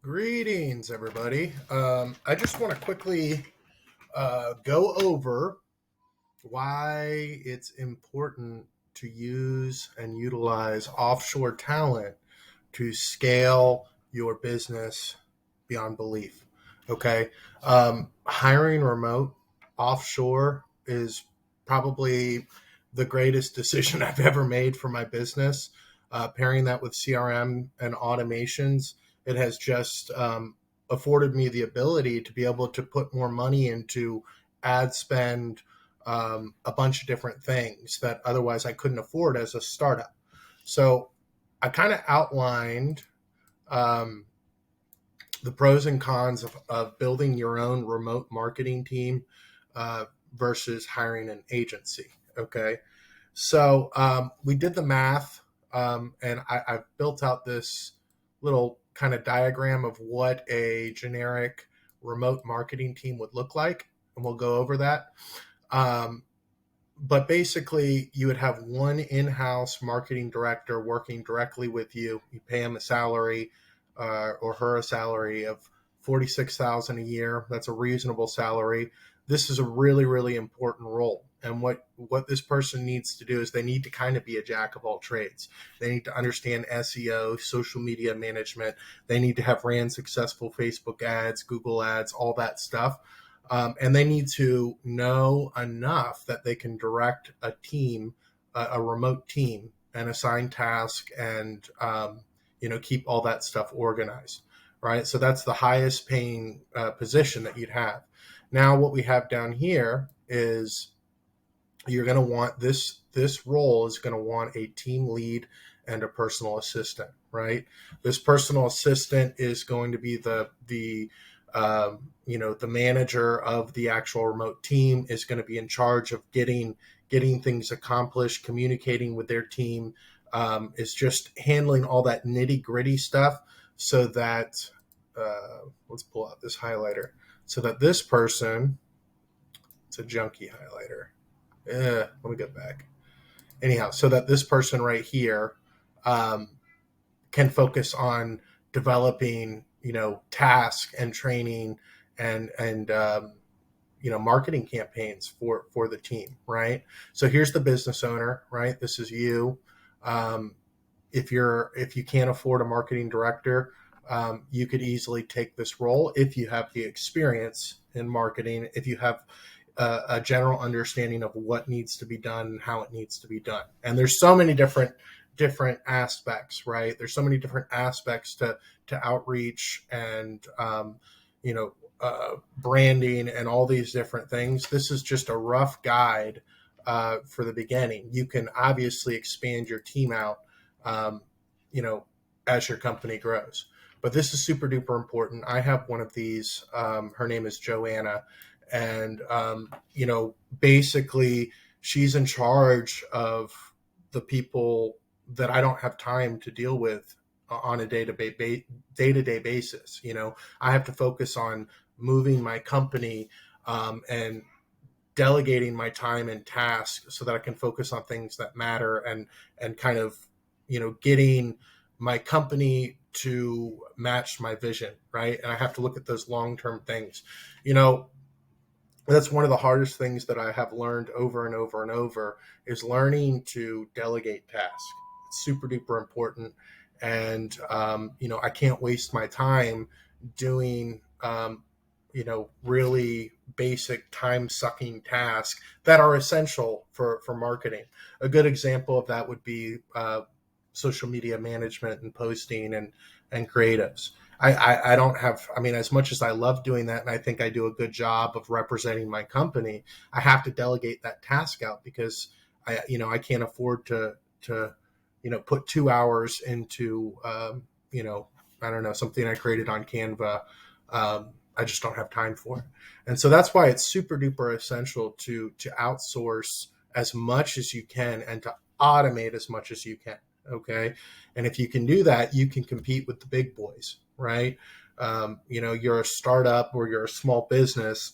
Greetings, everybody. I just want to quickly go over why it's important to use and utilize offshore talent to scale your business beyond belief. Okay. Hiring remote offshore is probably the greatest decision I've ever made for my business. Pairing that with CRM and automations, it has just afforded me the ability to be able to put more money into ad spend, a bunch of different things that otherwise I couldn't afford as a startup. So I kind of outlined um, the pros and cons of building your own remote marketing team uh, versus hiring an agency. Okay. So we did the math, and I've built out this little kind of diagram of what a generic remote marketing team would look like. And we'll go over that. Um, but basically, you would have one in-house marketing director working directly with you. You pay him a salary or her a salary of 46,000 a year. That's a reasonable salary. This is a really, really important role. And what this person needs to do is they need to kind of be a jack of all trades. They need to understand SEO, social media management. They need to have ran successful Facebook ads, Google ads, all that stuff. And they need to know enough that they can direct a team, a remote team, and assign tasks and keep all that stuff organized, right? So that's the highest paying position that you'd have. Now, what we have down here is you're going to want this role is going to want a team lead and a personal assistant, right? This personal assistant is going to be the manager of the actual remote team, is going to be in charge of getting things accomplished, communicating with their team, is just handling all that nitty gritty stuff so that let's pull out this highlighter so that this person, it's a junky highlighter. Let me get back. Anyhow, so that this person right here um, can focus on developing, task and training and marketing campaigns for the team, right? So here's the business owner, right? This is you. Um, if you can't afford a marketing director, you could easily take this role if you have the experience in marketing, if you have a general understanding of what needs to be done and how it needs to be done. And there's so many different aspects, right? There's so many different aspects to outreach and branding and all these different things. This is just a rough guide for the beginning. You can obviously expand your team out, um, you know, as your company grows. But this is super duper important. I have one of these. Her name is Joanna, and basically she's in charge of the people that I don't have time to deal with on a day-to-day basis. I have to focus on moving my company, and delegating my time and tasks so that I can focus on things that matter, and kind of getting my company to match my vision, right? And I have to look at those long-term things. You know, that's one of the hardest things that I have learned over and over and over is learning to delegate tasks. It's super duper important. And, I can't waste my time doing, really basic time sucking tasks that are essential for marketing. A good example of that would be social media management and posting and creatives. I don't have, I mean, as much as I love doing that, and I think I do a good job of representing my company, I have to delegate that task out because I can't afford to put 2 hours into, I don't know, something I created on Canva. I just don't have time for it. And so that's why it's super duper essential to outsource as much as you can and to automate as much as you can. Okay. And if you can do that, you can compete with the big boys, right? You're a startup or you're a small business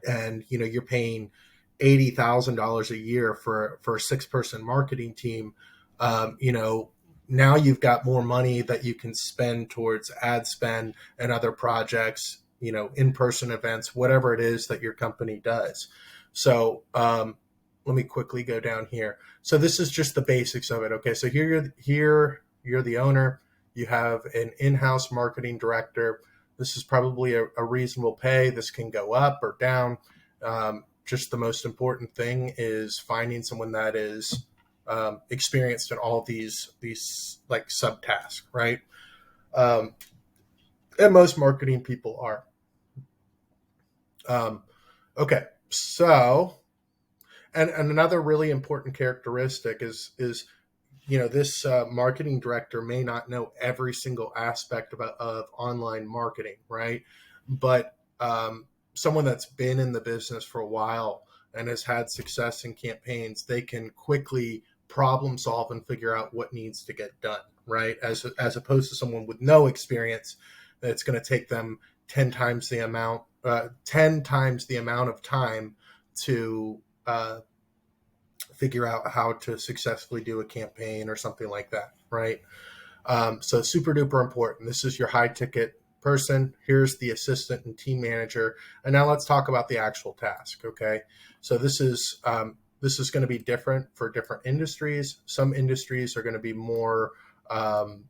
and, you're paying $80,000 a year for a 6-person marketing team. Um, you know, Now you've got more money that you can spend towards ad spend and other projects, in-person events, whatever it is that your company does. So let me quickly go down here. So this is just the basics of it. Okay, so you're the owner. You have an in-house marketing director. This is probably a reasonable pay. This can go up or down. Just the most important thing is finding someone that is experienced in all these like subtasks, right? Um, and most marketing people are. Um, okay, so and another really important characteristic is this marketing director may not know every single aspect of online marketing, right? But someone that's been in the business for a while and has had success in campaigns, they can quickly problem solve and figure out what needs to get done, right? As opposed to someone with no experience, that's going to take them 10 times the amount of time to figure out how to successfully do a campaign or something like that, right? So super duper important. This is your high ticket person. Here's the assistant and team manager. And now let's talk about the actual task. Okay. So this is going to be different for different industries. Some industries are going to be more um,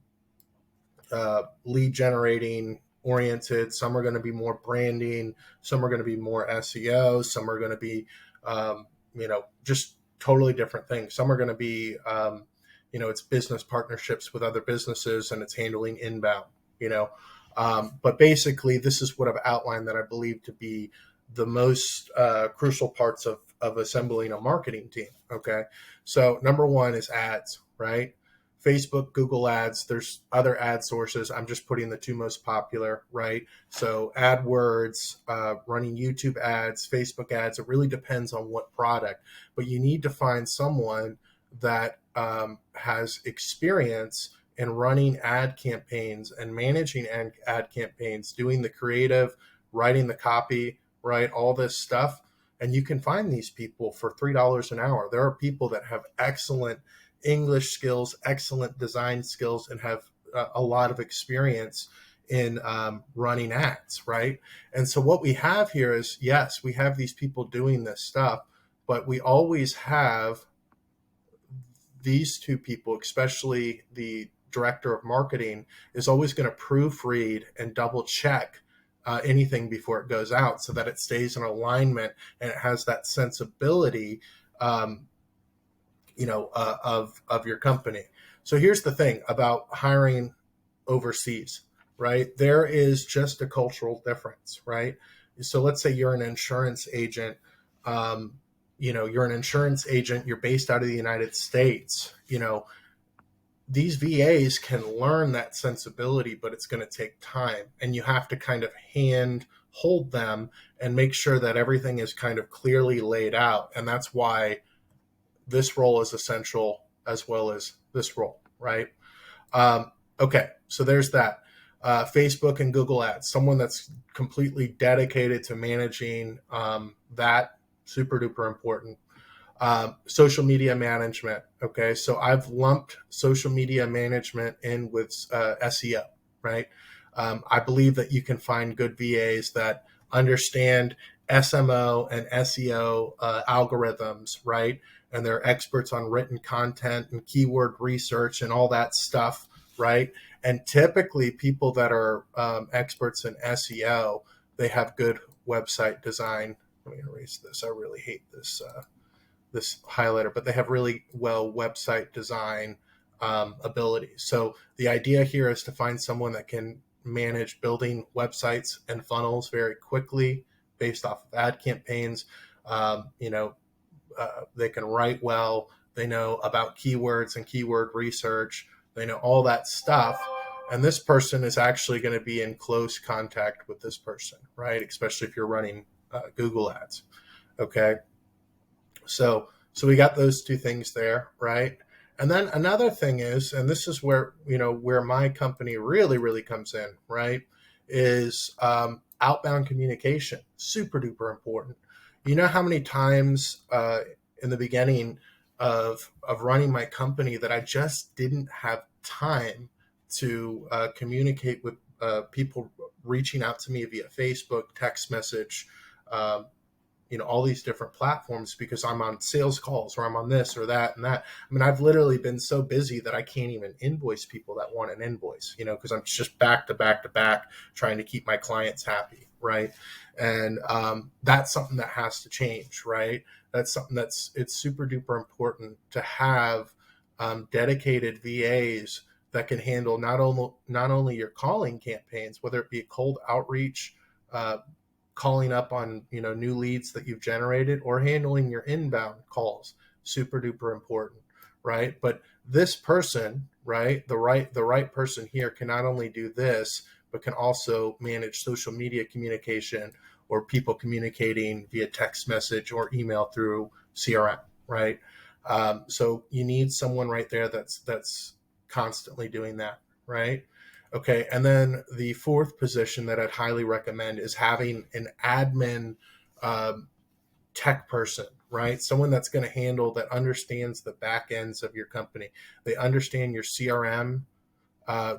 lead generating oriented. Some are going to be more branding. Some are going to be more SEO. Some are going to be, just totally different things. Some are going to be, it's business partnerships with other businesses and it's handling inbound, but basically this is what I've outlined that I believe to be the most crucial parts of assembling a marketing team. Okay. So number one is ads, right? Facebook, Google ads, there's other ad sources. I'm just putting the two most popular, right? So AdWords, running YouTube ads, Facebook ads, it really depends on what product, but you need to find someone that has experience in running ad campaigns and managing ad campaigns, doing the creative, writing the copy, right? All this stuff. And you can find these people for $3 an hour. There are people that have excellent English skills, excellent design skills, and have a lot of experience in running ads, right? And so what we have here is, yes, we have these people doing this stuff, but we always have these two people, especially the director of marketing, is always going to proofread and double check anything before it goes out so that it stays in alignment and it has that sensibility of your company. So here's the thing about hiring overseas, right? There is just a cultural difference, right? So let's say you're an insurance agent. You're an insurance agent. You're based out of the United States. These VAs can learn that sensibility, but it's going to take time, and you have to kind of hand hold them and make sure that everything is kind of clearly laid out. And that's why this role is essential as well as this role, right? Okay, so there's that. Facebook and Google ads, someone that's completely dedicated to managing that, super duper important. Social media management. Okay, so I've lumped social media management in with SEO, right? I believe that you can find good VAs that understand SMO and SEO algorithms, right? And they're experts on written content and keyword research and all that stuff, right? And typically, people that are experts in SEO, they have good website design. Let me erase this. I really hate this highlighter, but they have really well website design abilities. So the idea here is to find someone that can manage building websites and funnels very quickly based off of ad campaigns. They can write well. They know about keywords and keyword research. They know all that stuff. And this person is actually going to be in close contact with this person, right? Especially if you're running Google ads. Okay. So we got those two things there, right? And then another thing is, and this is where my company really, really comes in, right? Is outbound communication, super duper important. You know how many times in the beginning of running my company that I just didn't have time to communicate with people reaching out to me via Facebook, text message, um, all these different platforms because I'm on sales calls or I'm on this or that and that. I mean, I've literally been so busy that I can't even invoice people that want an invoice, because I'm just back to back to back trying to keep my clients happy. Right. And that's something that has to change. Right. That's something it's super duper important to have dedicated VAs that can handle not only your calling campaigns, whether it be a cold outreach, uh, calling up on new leads that you've generated, or handling your inbound calls. Super duper important. Right. But this person, right, the right person here can not only do this but can also manage social media communication or people communicating via text message or email through CRM. Right. So you need someone right there that's constantly doing that. Right. Okay, and then the fourth position that I'd highly recommend is having an admin um, tech person, right? Someone that's going to handle, that understands the back ends of your company. They understand your CRM.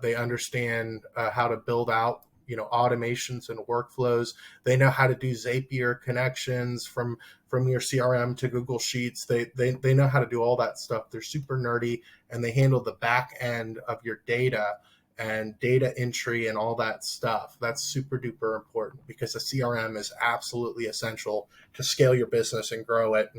They understand how to build out, automations and workflows. They know how to do Zapier connections from your CRM to Google Sheets. They know how to do all that stuff. They're super nerdy, and they handle the back end of your data and data entry and all that stuff. That's super duper important because a CRM is absolutely essential to scale your business and grow it,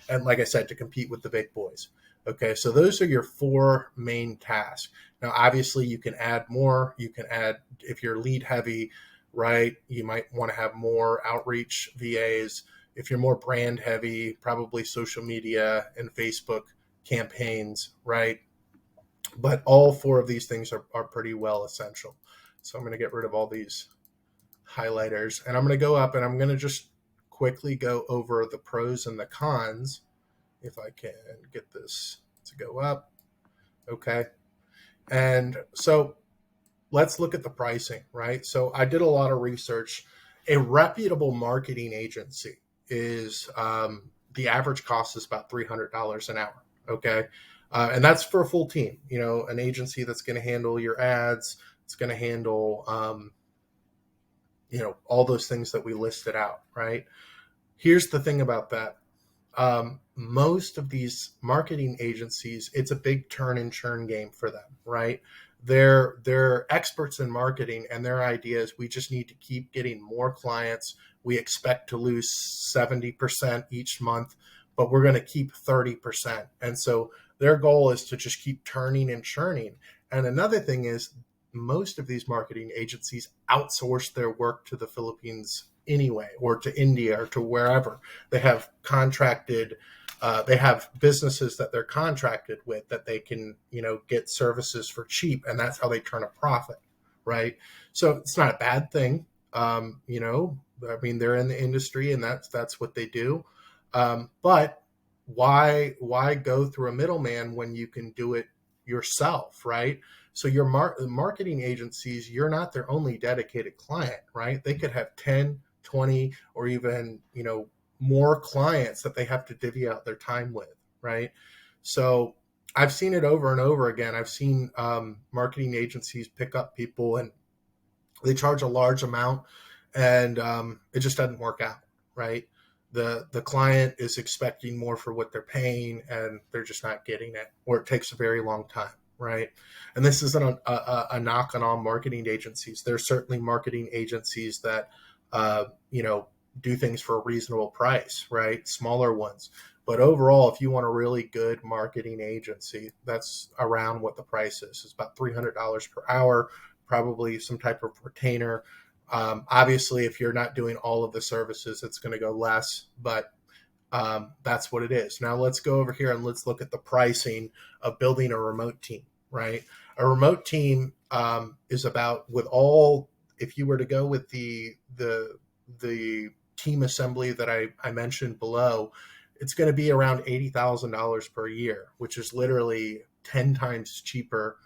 and like I said, to compete with the big boys. Okay, so those are your four main tasks. Now, obviously, you can add more. You can add, if you're lead heavy, right, you might want to have more outreach VAs. If you're more brand heavy, probably social media and Facebook campaigns, right? But all four of these things are pretty well essential. So I'm going to get rid of all these highlighters, and I'm going to go up and I'm going to just quickly go over the pros and the cons if I can get this to go up. Okay. And so let's look at the pricing, right? So I did a lot of research. A reputable marketing agency is the average cost is about $300 an hour. Okay. And that's for a full team, an agency that's going to handle your ads. It's going to handle, all those things that we listed out, right? Here's the thing about that. Most of these marketing agencies, it's a big turn and churn game for them, right? They're experts in marketing, and their idea is we just need to keep getting more clients. We expect to lose 70% each month, but we're going to keep 30%. And so their goal is to just keep turning and churning. And another thing is, most of these marketing agencies outsource their work to the Philippines anyway, or to India, or to wherever. They have contracted, they have businesses that they're contracted with that they can, get services for cheap, and that's how they turn a profit, right? So it's not a bad thing. I mean, they're in the industry, and that's what they do. But why go through a middleman when you can do it yourself, right? So your marketing agencies, you're not their only dedicated client, right? They could have 10, 20, or even, more clients that they have to divvy out their time with, right? So I've seen it over and over again. I've seen marketing agencies pick up people and they charge a large amount, and it just doesn't work out, right? The client is expecting more for what they're paying, and they're just not getting it, or it takes a very long time, right? And this isn't a knock on all marketing agencies. There's certainly marketing agencies that do things for a reasonable price, right? Smaller ones. But overall, if you want a really good marketing agency, that's around what the price is. It's about $300 per hour, probably some type of retainer. Obviously, if you're not doing all of the services, it's going to go less, but that's what it is. Now let's go over here and let's look at the pricing of building a remote team, right? A remote team is about, with all, if you were to go with the team assembly that I mentioned below, it's going to be around $80,000 per year, which is literally 10 times cheaper,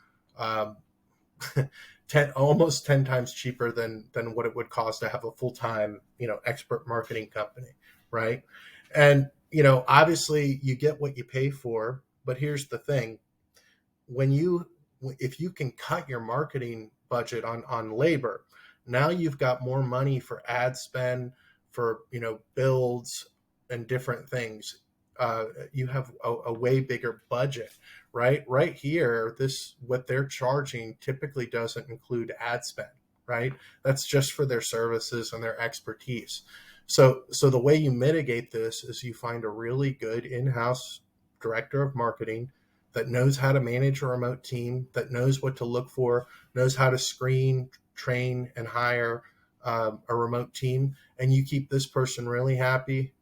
almost 10 times cheaper than what it would cost to have a full-time, expert marketing company, right? And obviously you get what you pay for, but here's the thing. When you If you can cut your marketing budget on labor, now you've got more money for ad spend, for builds and different things. You have a way bigger budget, right here. This What they're charging typically doesn't include ad spend, right? That's just for their services and their expertise. So the way you mitigate this is you find a really good in-house director of marketing that knows how to manage a remote team, that knows what to look for, knows how to screen, train, and hire a remote team. And you keep this person really happy,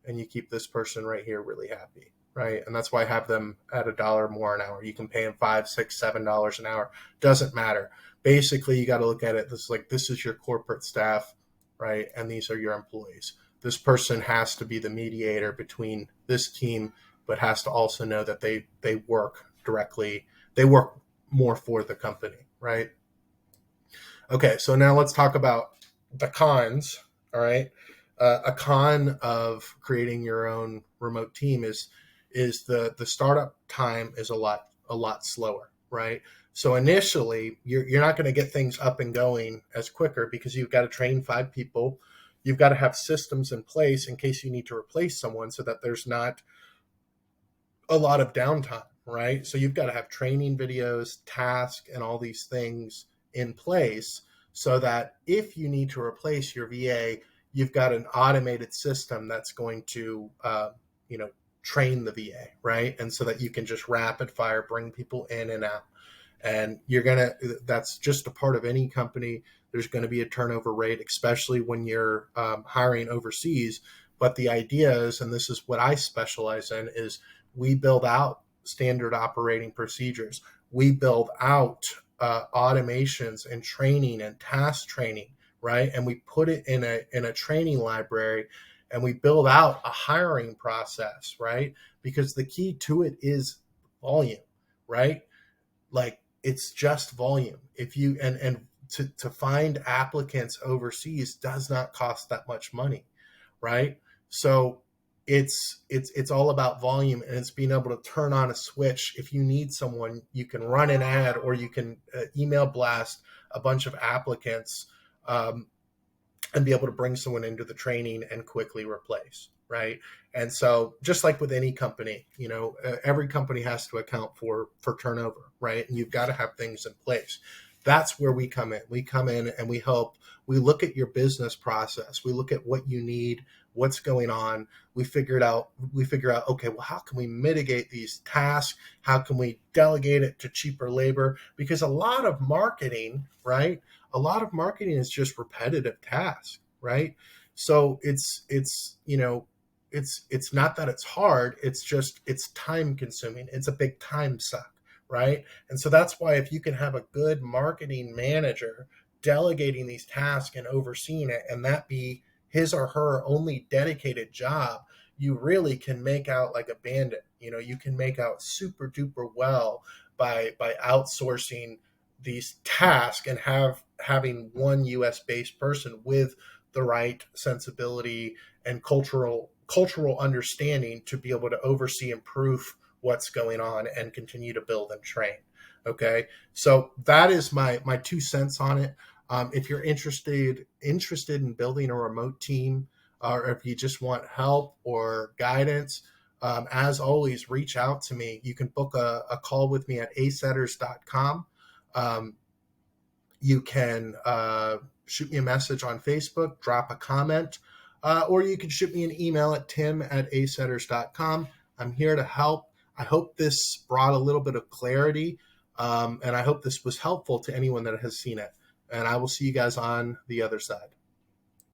and you keep this person right here really happy, right? And that's why I have them at $1 more an hour. You can pay them $5, $6, $7 an hour. Doesn't matter. Basically, you got to look at it this is your corporate staff, right? And these are your employees. This person has to be the mediator between this team, but has to also know that they work directly. They work more for the company, right? Okay, so now let's talk about the cons. All right, a con of creating your own remote team is the startup time is a lot slower, right? So initially, you're not going to get things up and going as quicker because you've got to train 5 people. You've got to have systems in place in case you need to replace someone, so that there's not a lot of downtime, right? So you've got to have training videos, tasks, and all these things in place so that if you need to replace your VA, you've got an automated system that's going to, train the VA, right? And so that you can just rapid fire bring people in and out. And that's just a part of any company. There's going to be a turnover rate, especially when you're hiring overseas. But the idea is, and this is what I specialize in, is we build out standard operating procedures. We build out automations and training and task training, right? And we put it in a training library, and we build out a hiring process, right? Because the key to it is volume, right? Like, it's just volume. If you and to find applicants overseas does not cost that much money, right? So it's all about volume, and it's being able to turn on a switch. If you need someone, you can run an ad, or you can email blast a bunch of applicants, and be able to bring someone into the training and quickly replace, right? And so just like with any company, every company has to account for turnover, right? And you've got to have things in place. That's where we come in. We come in and we look at your business process. We look at what you need, what's going on. We figure out, okay, well, how can we mitigate these tasks? How can we delegate it to cheaper labor? Because a lot of marketing, right? A lot of marketing is just repetitive tasks, right? So it's not that it's hard. It's time consuming. It's a big time suck, right? And so that's why if you can have a good marketing manager delegating these tasks and overseeing it, and that be his or her only dedicated job, you really can make out like a bandit. You can make out super duper well by outsourcing these tasks and having one US based person with the right sensibility and cultural understanding to be able to oversee and proof what's going on and continue to build and train. Okay, so that is my 2 cents on it. If you're interested in building a remote team, or if you just want help or guidance, as always, reach out to me. You can book a call with me at asetters.com. You can shoot me a message on Facebook, drop a comment, or you can shoot me an email at tim@asetters.com. I'm here to help. I hope this brought a little bit of clarity, and I hope this was helpful to anyone that has seen it. And I will see you guys on the other side.